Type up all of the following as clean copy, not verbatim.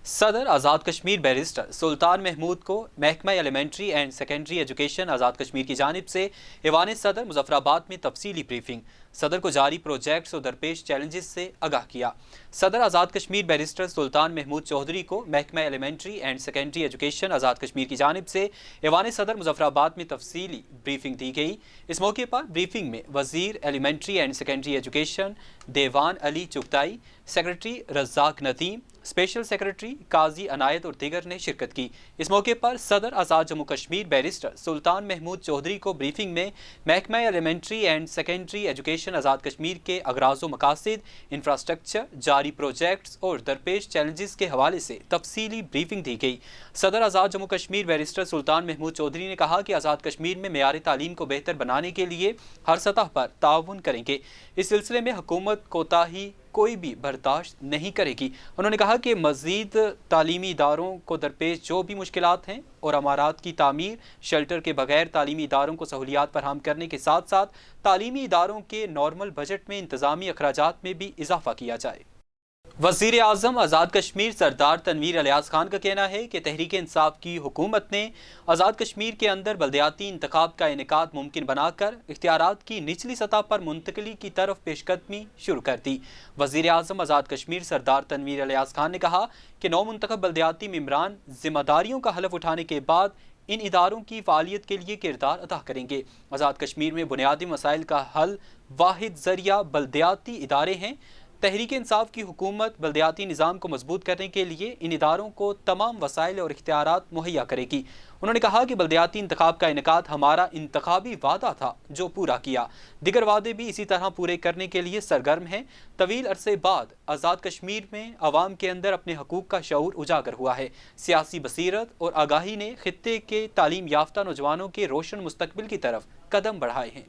صدر آزاد کشمیر بیرسٹر سلطان محمود کو محکمہ elementary and secondary education Azad Kashmir کی جانب سے ایوان صدر مظفر آباد میں تفصیلی بریفنگ، صدر کو جاری پروجیکٹس اور درپیش چیلنجز سے آگاہ کیا۔ صدر آزاد کشمیر بیرسٹر سلطان محمود چودھری کو محکمہ elementary and secondary education Azad Kashmir کی جانب سے ایوان صدر مظفر آباد میں تفصیلی بریفنگ دی گئی۔ اس موقع پر بریفنگ میں وزیر ایلیمنٹری اینڈ سیکنڈری ایجوکیشن دیوان علی چغتائی، سیکرٹری رزاق ندیم، اسپیشل سیکرٹری قاضی عنایت اور دیگر نے شرکت کی۔ اس موقع پر صدر آزاد جموں کشمیر بیرسٹر سلطان محمود چودھری کو بریفنگ میں محکمہ elementary and secondary education Azad Kashmir کے اغراض و مقاصد، انفراسٹرکچر، جاری پروجیکٹس اور درپیش چیلنجز کے حوالے سے تفصیلی بریفنگ دی گئی۔ صدر آزاد جموں کشمیر بیرسٹر سلطان محمود چودھری نے کہا کہ آزاد کشمیر میں معیار تعلیم کو بہتر بنانے کے لیے ہر سطح پر تعاون کریں گے۔ اس سلسلے میں حکومت کوتاہی کوئی بھی برداشت نہیں کرے گی۔ انہوں نے کہا کہ مزید تعلیمی اداروں کو درپیش جو بھی مشکلات ہیں اور عمارات کی تعمیر، شیلٹر کے بغیر تعلیمی اداروں کو سہولیات فراہم کرنے کے ساتھ ساتھ تعلیمی اداروں کے نارمل بجٹ میں انتظامی اخراجات میں بھی اضافہ کیا جائے۔ وزیر اعظم آزاد کشمیر سردار تنویر الیاس خان کا کہنا ہے کہ تحریک انصاف کی حکومت نے آزاد کشمیر کے اندر بلدیاتی انتخاب کا انعقاد ممکن بنا کر اختیارات کی نچلی سطح پر منتقلی کی طرف پیش قدمی شروع کر دی۔ وزیر اعظم آزاد کشمیر سردار تنویر الیاس خان نے کہا کہ نو منتخب بلدیاتی ممبران ذمہ داریوں کا حلف اٹھانے کے بعد ان اداروں کی فعالیت کے لیے کردار ادا کریں گے۔ آزاد کشمیر میں بنیادی مسائل کا حل واحد ذریعہ بلدیاتی ادارے ہیں۔ تحریک انصاف کی حکومت بلدیاتی نظام کو مضبوط کرنے کے لیے ان اداروں کو تمام وسائل اور اختیارات مہیا کرے گی۔ انہوں نے کہا کہ بلدیاتی انتخاب کا انعقاد ہمارا انتخابی وعدہ تھا جو پورا کیا، دیگر وعدے بھی اسی طرح پورے کرنے کے لیے سرگرم ہیں۔ طویل عرصے بعد آزاد کشمیر میں عوام کے اندر اپنے حقوق کا شعور اجاگر ہوا ہے۔ سیاسی بصیرت اور آگاہی نے خطے کے تعلیم یافتہ نوجوانوں کے روشن مستقبل کی طرف قدم بڑھائے ہیں۔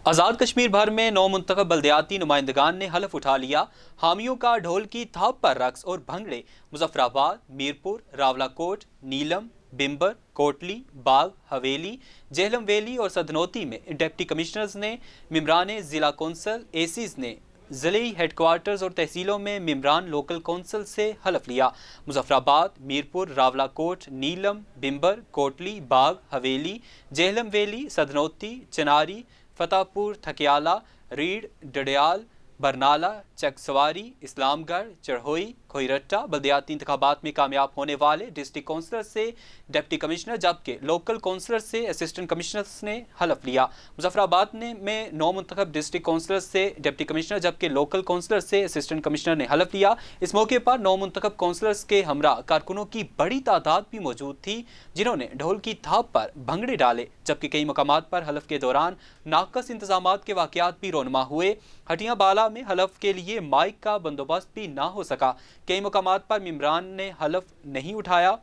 آزاد کشمیر بھر میں نو منتخب بلدیاتی نمائندگان نے حلف اٹھا لیا۔ حامیوں کا ڈھول کی تھاپ پر رقص اور بھنگڑے مظفر آباد، میرپور، راولاکوٹ، نیلم، بمبر، کوٹلی، باغ، حویلی، جہلم ویلی اور سدنوتی میں ڈپٹی کمشنرز نے، ممبران ضلع کونسل، اے سیز نے ضلعی ہیڈ کوارٹرز اور تحصیلوں میں ممبران لوکل کونسل سے حلف لیا۔ مظفر آباد، میرپور، راولاکوٹ، نیلم، بمبر، کوٹلی، باغ، حویلی، جہلم ویلی، سدنوتی، چناری، فتح پور، تھکیالہ، ریڑھ، ڈڈیال، برنالہ، چک سواری، اسلام گڑھ، چڑھوئی، کھوئی رٹہ بلدیاتی انتخابات میں کامیاب ہونے والے ڈسٹرکٹ کونسلر سے ڈپٹی کمشنر جبکہ لوکل کونسلر سے اسسٹنٹ کمشنرز نے حلف لیا۔ مظفر آباد میں نو منتخب ڈسٹرکٹ کونسلر سے ڈپٹی کمشنر جبکہ لوکل کونسلر سے اسسٹنٹ کمشنر نے حلف لیا۔ اس موقع پر نو منتخب کونسلرز کے ہمراہ کارکنوں کی بڑی تعداد بھی موجود تھی جنہوں نے ڈھول کی تھاپ پر بھنگڑے ڈالے، جبکہ کئی مقامات پر حلف کے دوران ناقص انتظامات کے واقعات بھی رونما ہوئے۔ ہٹیاں بالا میں حلف کے لیے مائک کا بندوبست بھی نہ ہو سکا، کئی مقامات پر ممبران نے حلف نہیں اٹھایا۔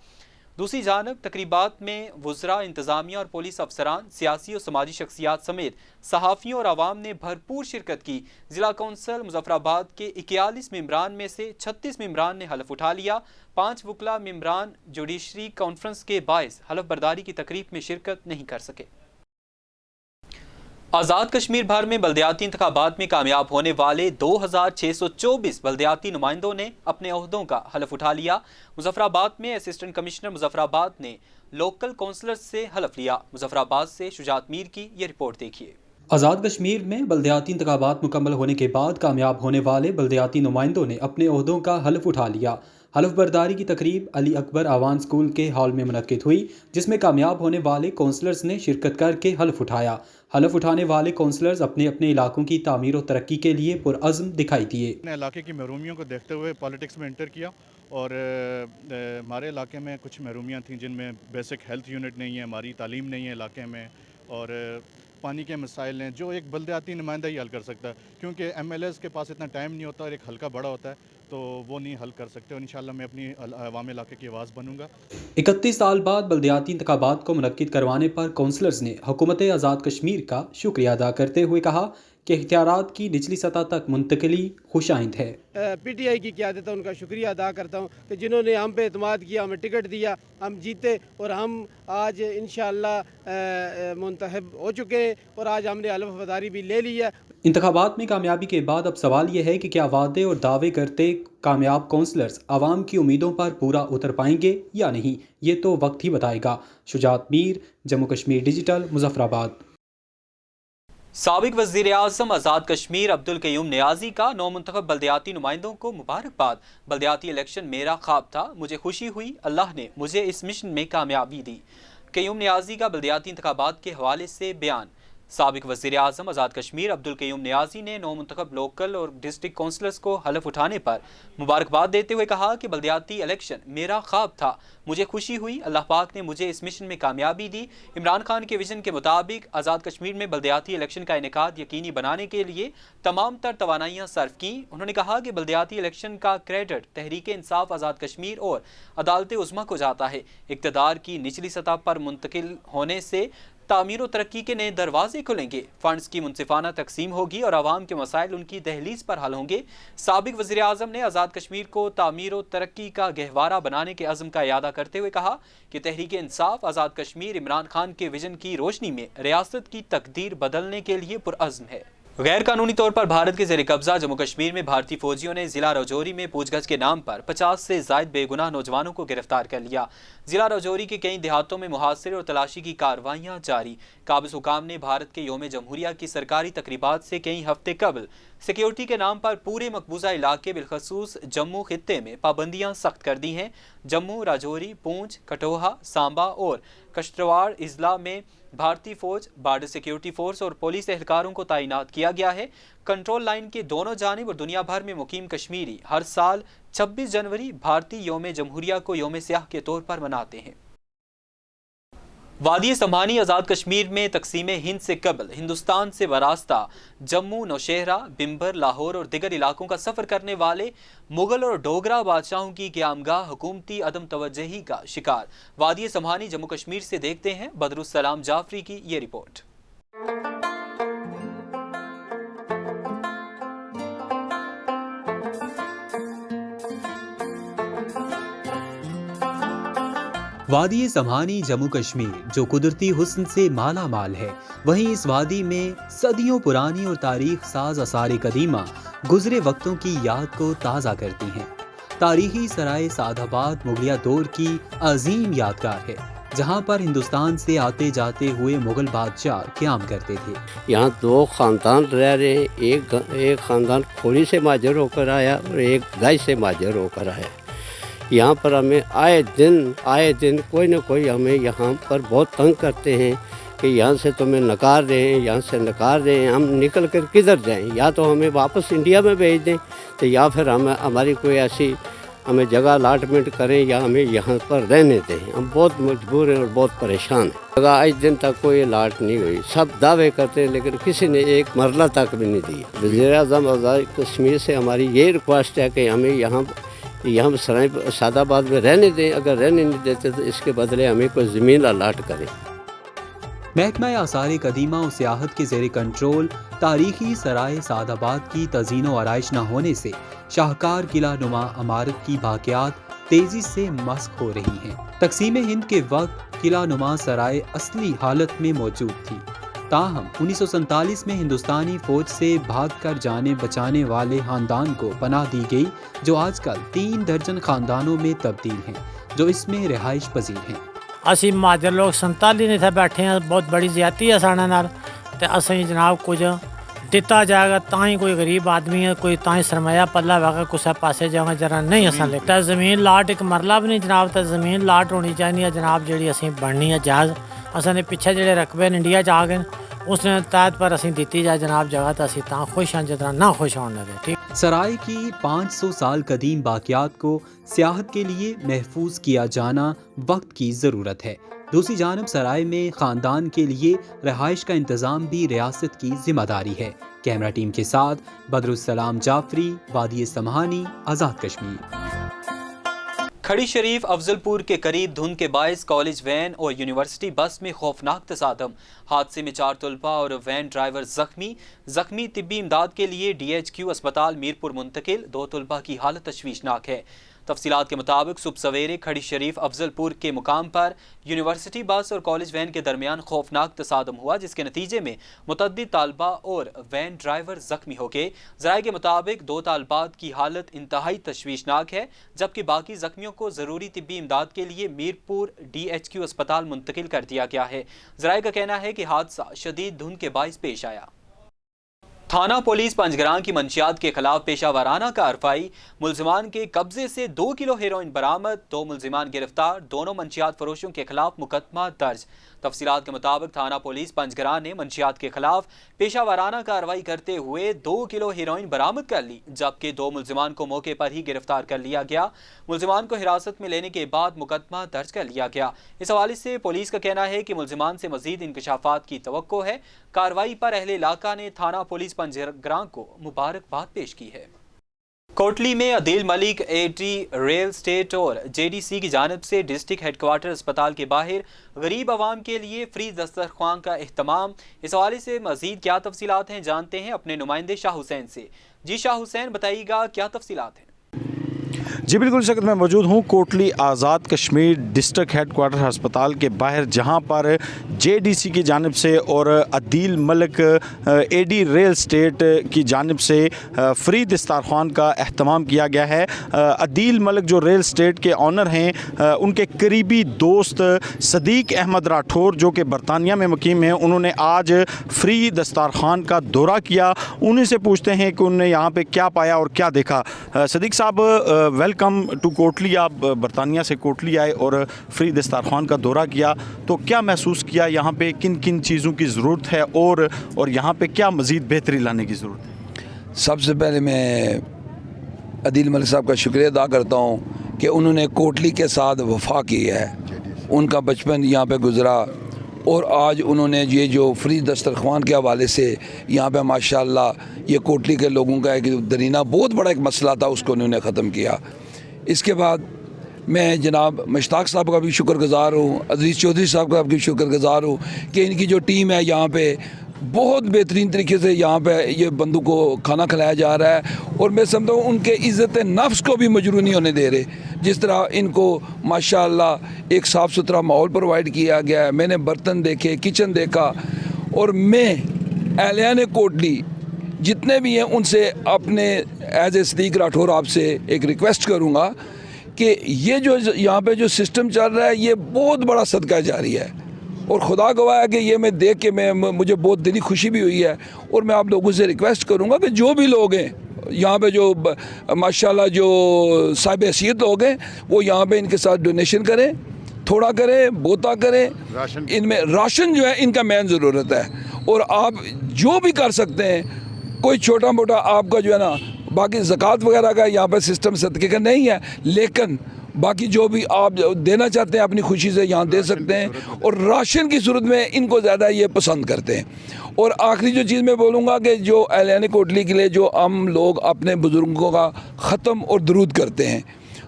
دوسری جانب تقریبات میں وزراء، انتظامیہ اور پولیس افسران، سیاسی اور سماجی شخصیات سمیت صحافیوں اور عوام نے بھرپور شرکت کی۔ ضلع کونسل مظفر آباد کے 41 ممبران میں سے 36 ممبران نے حلف اٹھا لیا۔ 5 وکلاء ممبران جوڈیشری کانفرنس کے باعث حلف برداری کی تقریب میں شرکت نہیں کر سکے۔ آزاد کشمیر بھر میں بلدیاتی انتخابات میں کامیاب ہونے والے 2624 بلدیاتی نمائندوں نے اپنے عہدوں کا حلف اٹھا لیا۔ مظفر آباد میں اسسٹنٹ کمشنر مظفر آباد نے لوکل کونسلر سے حلف لیا۔ مظفر آباد سے شجاعت میر کی یہ رپورٹ دیکھیے۔ آزاد کشمیر میں بلدیاتی انتخابات مکمل ہونے کے بعد کامیاب ہونے والے بلدیاتی نمائندوں نے اپنے عہدوں کا حلف اٹھا لیا۔ حلف برداری کی تقریب علی اکبر آوان اسکول کے ہال میں منعقد ہوئی، جس میں کامیاب ہونے والے کونسلرز نے شرکت کر کے حلف اٹھایا۔ حلف اٹھانے والے کونسلرز اپنے اپنے علاقوں کی تعمیر و ترقی کے لیے پرعزم دکھائی دیے۔ اپنے علاقے کی محرومیوں کو دیکھتے ہوئے پالیٹکس میں انٹر کیا اور ہمارے علاقے میں کچھ محرومیاں تھیں جن میں بیسک ہیلتھ یونٹ نہیں ہے، ہماری تعلیم نہیں ہے علاقے میں، اور پانی کے مسائل ہیں جو ایک بلدیاتی نمائندہ ہی حل کر سکتا ہے، کیونکہ ایم ایل ایز کے پاس اتنا ٹائم نہیں ہوتا اور ایک حلقہ بڑا ہوتا ہے تو وہ نہیں حل کر سکتے، اور انشاءاللہ میں اپنی عوام علاقے کی آواز بنوں گا۔ 31 سال بعد بلدیاتی انتخابات کو منعقد کروانے پر کونسلرز نے حکومت آزاد کشمیر کا شکریہ ادا کرتے ہوئے کہا کہ اختیارات کی نچلی سطح تک منتقلی خوش آئند ہے۔ پی ٹی آئی کی قیادت ان کا شکریہ ادا کرتا ہوں کہ جنہوں نے ہم پہ اعتماد کیا، ہمیں ٹکٹ دیا، ہم جیتے اور ہم آج انشاءاللہ منتخب ہو چکے ہیں اور آج ہم نے حلف برداری بھی لے لی ہے۔ इंतखाबात में कामयाबी के बाद अब सवाल यह है कि क्या वादे और दावे करते कामयाब काउंसलर्स आवाम की उम्मीदों पर पूरा उतर पाएंगे या नहीं, ये तो वक्त ही बताएगा। शुजात मीर, जम्मू कश्मीर डिजिटल, मुजफ्फराबाद। साबिक वज़ीर आज़म आज़ाद कश्मीर अब्दुल क़य्यूम नियाज़ी का नौमुंतखब बल्दियाती नुमाइंदों को मुबारकबाद। बल्दियाती इलेक्शन मेरा ख्वाब था, मुझे खुशी हुई, अल्लाह ने मुझे इस मिशन में कामयाबी दी। क़य्यूम नियाज़ी का बल्दियाती इंतखाबात के हवाले से बयान। साबिक वज़ीर आज़म आज़ाद कश्मीर अब्दुल क़य्यूम नियाज़ी ने नौमुंतखब लोकल और डिस्ट्रिक्ट काउंसलर्स को हलफ उठाने पर मुबारकबाद देते हुए कहा कि बल्दियाती इलेक्शन मेरा ख्वाब था, मुझे खुशी हुई, अल्लाह पाक ने मुझे इस मिशन में कामयाबी दी। इमरान खान के विजन के मुताबिक आज़ाद कश्मीर में बल्दियाती इलेक्शन का इनेकाद यकीनी बनाने के लिए तमाम तर तवानाइयाँ सर्फ की। उन्होंने कहा कि बल्दियाती इलेक्शन का क्रेडिट तहरीक इंसाफ आज़ाद कश्मीर और अदालत उज़्मा को जाता है। इक़्तिदार की निचली सतह पर मुंतकिल होने से तामीर और तरक्की के नए दरवाजे खुलेंगे, फंड्स की मुनसिफाना तकसीम होगी और आवाम के मसाइल उनकी दहलीज पर हल होंगे। साबिक वज़ीर आज़म ने आज़ाद कश्मीर को तामीर और तरक्की का गहवारा बनाने के अज़्म का इयादा करते हुए कहा कि तहरीक इंसाफ आज़ाद कश्मीर इमरान खान के विजन की रोशनी में रियासत की तकदीर बदलने के लिए पुरअज़्म है। गैर कानूनी तौर पर भारत के ज़ेर कब्जा जम्मू कश्मीर में भारतीय फौजियों ने जिला राजौरी में पूछगछ के नाम पर 50 से ज़ायद बेगुनाह नौजवानों को गिरफ्तार कर लिया। जिला राजौरी के कई देहातों में मुहासिरे और तलाशी की कार्रवाइयाँ जारी। काबिज़ हुकाम ने भारत के यौम जमहूरिया की सरकारी तकरीबात से कई हफ्ते कबल सिक्योरिटी के नाम पर पूरे मकबूजा इलाके बिलखसूस जम्मू खित्ते में पाबंदियाँ सख्त कर दी हैं। जम्मू, राजौरी, पूंछ, कठोहा, सांबा और कश्तवाड़ इजला में भारतीय फौज, बॉर्डर सिक्योरिटी फोर्स और पुलिस एहलकारों को तैनात किया गया है। कंट्रोल लाइन के दोनों जानिब और दुनिया भर में मुकीम कश्मीरी हर साल 26 जनवरी भारतीय यौम जमहूरिया को यौम सियाह के तौर पर मनाते हैं। वादी समहानी आज़ाद कश्मीर में तकसीम हिंद से कबल हिंदुस्तान से वारास्ता जम्मू, नौशहरा, बिम्बर, लाहौर और दिगर इलाकों का सफ़र करने वाले मुग़ल और डोगरा बादशाहों की क़यामगाह हुकूमती अदम तवज्जुही का शिकार। वादी समहानी जम्मू कश्मीर से देखते हैं बदरुस्सलाम जाफरी की ये रिपोर्ट। वादी समहानी जम्मू कश्मीर जो कुदरती हुस्न से माला माल है, वहीं इस वादी में सदियों पुरानी और तारीख साज आसार कदीमा गुजरे वक्तों की याद को ताज़ा करती हैं। तारीखी सराय सादाबाद मुगलिया दौर की अजीम यादगार है, जहां पर हिंदुस्तान से आते जाते हुए मुगल बादशाह क़याम करते थे। यहाँ दो ख़ानदान रह रहे हैं, एक ख़ानदान खोरी से माजर होकर आया और एक गाय से माजर होकर आया। यहाँ पर हमें आए दिन कोई ना कोई हमें यहाँ पर बहुत तंग करते हैं कि यहाँ से तो हमें नकार रहे हैं, यहाँ से नकार रहे हैं, हम निकल कर किधर जाएं, या तो हमें वापस इंडिया में भेज दें तो या फिर हमारी कोई ऐसी हमें जगह अलाटमेंट करें या हमें यहाँ पर रहने दें। हम बहुत मजबूर हैं और बहुत परेशान हैं। जगह आज दिन तक कोई अलाट नहीं हुई, सब दावे करते हैं लेकिन किसी ने एक मरला तक भी नहीं दी। वज़ीर आज़म आज़ाद कश्मीर से हमारी ये रिक्वेस्ट है कि हमें यहाँ सराय सादाबाद में रहने दें, अगर रहने नहीं देते तो इसके बदले हमें कोई ज़मीन अलाट करें। महकमा आसार कदीमा और सियाहत के ज़ेर कंट्रोल तारीखी सराय सादाबाद की तज़ीन व आराइश न होने से शाहकार किला नुमा इमारत की बाक़ियात तेज़ी से मस्क हो रही हैं। तकसीम हिंद के वक्त किला नुमा सराय असली हालत में मौजूद थी, ताहम 1947 में हिंदुस्तानी फौज से भाग कर जाने बचाने वाले खानदान को पनाह दी गई, जो आजकल 3 दर्जन खानदानों में तब्दील हैं, जो इसमें रिहाइश पजीर हैं। असी महाजर लोग 47 ने बैठे हैं, बहुत बड़ी ज्यादती है साढ़े नाल ते असें जनाब कुछ दिता जाएगा ताई कोई गरीब आदमी है, कोई ताई सरमाया पल्ला वागा कुछ पासे जाएगा जरा नहीं असा लगता। ज़मीन लाट एक मरला भी नहीं जनाब, तो ज़मीन लाट होनी चाहिए जनाब, जी असी बननी है जायज़। असें पिछे जो रकबे इंडिया च आ गए उसने तहत पर असी दी जाए जनाब जगह, तो असी तां खुश हैं जितना ना खुश होने लगे। ठीक, सराय की 500 साल कदीम बाक़ियात को सियाहत के लिए महफूज किया जाना वक्त की ज़रूरत है। दूसरी जानब सराय में ख़ानदान के लिए रहाइश का इंतज़ाम भी रियासत की जिम्मेदारी है। कैमरा टीम के साथ बदरुस्सलाम जाफरी, वादी समहानी, आज़ाद कश्मीर। खड़ी शरीफ अफजलपुर के करीब धुंध के बायस कॉलेज वैन और यूनिवर्सिटी बस में खौफनाक तसादम। हादसे में 4 तलबा और वैन ड्राइवर जख्मी तिब्बी इमदाद के लिए DHQ अस्पताल मीरपुर मुंतकिल। 2 तलबा की हालत तशवीशनाक है। तफसीलात के मुताबिक सुबह सवेरे खड़ी शरीफ अफजलपुर के मुकाम पर यूनिवर्सिटी बस और कॉलेज वैन के दरमियान खौफनाक तसादम हुआ, जिसके नतीजे में मुतअद्दिद तालबा और वैन ड्राइवर जख्मी हो गए। ज़राए के मुताबिक 2 तालबात की हालत इंतहाई तशवीशनाक है, जबकि बाकी जख्मियों को ज़रूरी तिब्बी इमदाद के लिए मीरपुर DHQ अस्पताल मुंतकिल कर दिया गया है। ज़राए का कहना है कि हादसा शदीद धुंध के बाइस पेश आया। थाना पुलिस पंजगरां की मंशियात के खिलाफ पेशा वाराना कार्रवाई, मुलजिमान के कब्जे से 2 किलो हेरोइन बरामद, 2 मुलजिमान गिरफ्तार, दोनों मंशियात फरोशों के खिलाफ मुकदमा दर्ज। तफसीलात के मुताबिक थाना पुलिस पंजगरां ने मंशियात के खिलाफ पेशा वाराना कार्रवाई करते हुए 2 किलो हेरोइन बरामद कर ली, जबकि 2 मुलजिमान को मौके पर ही गिरफ्तार कर लिया गया। मुलजिमान को हिरासत में लेने के बाद मुकदमा दर्ज कर लिया गया। इस हवाले से पुलिस का कहना है कि मुलजिमान से मजीद इंकशाफात की तवक्को है। कार्रवाई पर अहले इलाका ने थाना पुलिस पंजगरां को मुबारकबाद पेश की है। कोटली में Adeel Malik AD real estate और JDC की जानिब से डिस्ट्रिक्ट हेडक्वार्टर अस्पताल के बाहर गरीब आवाम के लिए फ्री दस्तरख्वान का एहतमाम। इस हवाले से मजीद क्या तफसीलात हैं, जानते हैं अपने नुमाइंदे शाह हुसैन से। जी शाह हुसैन, बताइएगा क्या तफसीलात हैं? जी बिल्कुल, शक्ल मैं मौजूद हूँ कोटली आज़ाद कश्मीर डिस्ट्रिक्ट हेडक्वार्टर अस्पताल के बाहर, जहाँ पर JDC की जानिब से और Adeel Malik AD real estate की जानिब से फ्री दस्तरख्वान का अहतमाम किया गया है। अदील मलिक जो रियल एस्टेट के ऑनर हैं, उनके करीबी दोस्त सदीक अहमद राठौर जो कि बरतानिया में मुकीम हैं, उन्होंने आज फ्री दस्तरख्वान का दौरा किया। उन्हीं से पूछते हैं कि उन्होंने यहाँ पे क्या पाया और क्या देखा। सदीक साहब, वेलकम टू कोटली। आप बरतानिया से कोटली आए और फ्री दस्तरख्वान का दौरा किया, तो क्या महसूस किया? यहाँ पे किन किन चीज़ों की ज़रूरत है और यहाँ पे क्या मज़ीद बेहतरी लाने की ज़रूरत है? सबसे पहले मैं अदील मलिक साहब का शुक्रिया अदा करता हूँ कि उन्होंने कोटली के साथ वफा की है। उनका बचपन यहाँ पे गुज़रा और आज उन्होंने ये जो फ्री दस्तरख्वान के हवाले से यहाँ पे माशाल्लाह ये कोटली के लोगों का एक दरीना बहुत बड़ा एक मसला था, उसको उन्होंने ख़त्म किया। इसके बाद मैं जनाब मुश्ताक साहब का भी शुक्रगुज़ार हूँ, अजीज़ चौधरी साहब का भी शुक्रगुज़ार हूँ कि इनकी जो टीम है यहाँ पे बहुत बेहतरीन तरीके से यहाँ पे ये बंदों को खाना खिलाया जा रहा है। और मैं समझता हूँ उनके इज़्ज़त नफ्स को भी मजरू नहीं होने दे रहे। जिस तरह इनको माशाअल्लाह एक साफ़ सुथरा माहौल प्रोवाइड किया गया है। मैंने बर्तन देखे, किचन देखा, और मैं अहलियान कोटली जितने भी हैं उनसे अपने एज ए सदीक राठौर आपसे एक रिक्वेस्ट करूँगा कि ये जो यहाँ पे जो सिस्टम चल रहा है ये बहुत बड़ा सदका जारी है। और खुदा गवाह है कि ये मैं देख के मुझे बहुत दिली खुशी भी हुई है। और मैं आप लोगों से रिक्वेस्ट करूँगा कि जो भी लोग हैं यहाँ पे, जो माशाल्लाह जो साहिब हैसियत लोग हैं, वो यहाँ पे इनके साथ डोनेशन करें, थोड़ा करें, बहुता करें। इनमें राशन जो है इनका मेन ज़रूरत है। और आप जो भी कर सकते हैं, कोई छोटा मोटा आपका जो है ना, बाकी ज़कात वगैरह का यहाँ पर सिस्टम सदक़े का नहीं है, लेकिन बाकी जो भी आप देना चाहते हैं अपनी खुशी से यहाँ दे सकते हैं। और राशन की सूरत में इनको ज़्यादा ये पसंद करते हैं। और आखिरी जो चीज़ मैं बोलूँगा कि जो अहलियान कोटली के लिए जो हम लोग अपने बुज़ुर्गों का ख़त्म और दरूद करते हैं,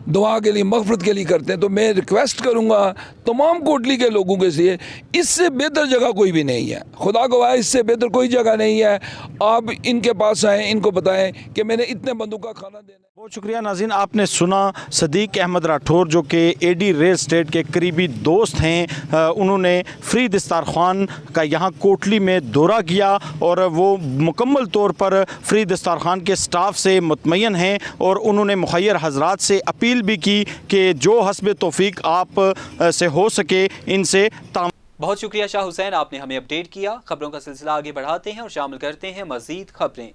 दुआ के लिए, मग़फ़िरत के लिए करते हैं, तो मैं रिक्वेस्ट करूँगा तमाम कोटली के लोगों के लिए, इससे बेहतर जगह कोई भी नहीं है। खुदा गवाह इससे बेहतर कोई जगह नहीं है। आप इनके पास आएँ, इनको बताएं कि मैंने इतने बंदों का खाना देना। बहुत शुक्रिया नाज़रीन, आपने सुना सदीक अहमद राठौर जो कि एडी रियल एस्टेट के करीबी दोस्त हैं। उन्होंने फ्री दस्तरख्वान का यहाँ कोटली में दौरा किया और वो मुकम्मल तौर पर फ्री दस्तरख्वान के स्टाफ से मुतमईन हैं। और उन्होंने मुखय्यर हजरात से अपील भी की कि जो हस्ब तौफीक आप से हो सके इनसे बहुत शुक्रिया शाह हुसैन, आपने हमें अपडेट किया। खबरों का सिलसिला आगे बढ़ाते हैं और शामिल करते हैं मज़ीद खबरें।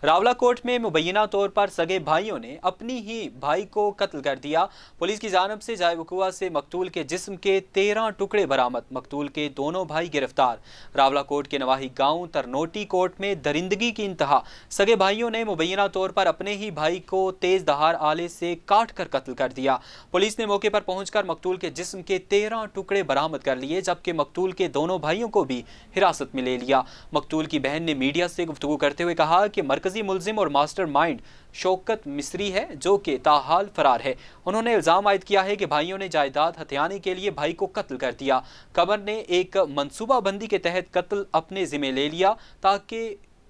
रावलाकोट में मुबैना तौर पर सगे भाइयों ने अपनी ही भाई को कत्ल कर दिया। पुलिस की जानिब से जाए वक़ुआ से मकतूल के जिस्म के 13 टुकड़े बरामद, मकतूल के दोनों भाई गिरफ्तार। रावलाकोट के नवाही गांव तरनोटी कोट में दरिंदगी की इंतहा, सगे भाइयों ने मुबैना तौर पर अपने ही भाई को तेज दहार आले से काट कर कत्ल कर दिया। पुलिस ने मौके पर पहुंचकर मकतूल के जिस्म के 13 टुकड़े बरामद कर लिए, जबकि मकतूल के दोनों भाइयों को भी हिरासत में ले लिया। मकतूल की बहन ने मीडिया से गुफ्तगू करते हुए कहा कि मरकजी मुलजिम और मास्टर माइंड शौकत मिस्री है जो कि ताहाल फरार है। उन्होंने इल्ज़ाम आयद किया है कि भाइयों ने जायदाद हथियाने के लिए भाई को कत्ल कर दिया। कमर ने एक मंसूबाबंदी के तहत कत्ल अपने ज़िम्मे ले लिया ताकि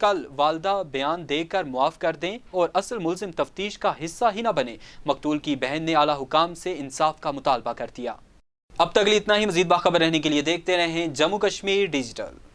کل والدہ بیان دے کر معاف کر دیں اور اصل ملزم تفتیش کا حصہ ہی نہ بنے۔ مقتول کی بہن نے اعلیٰ حکام سے انصاف کا مطالبہ کر دیا۔ اب تک اتنا ہی۔ مزید باخبر رہنے کے لیے دیکھتے رہیں جموں کشمیر ڈیجیٹل۔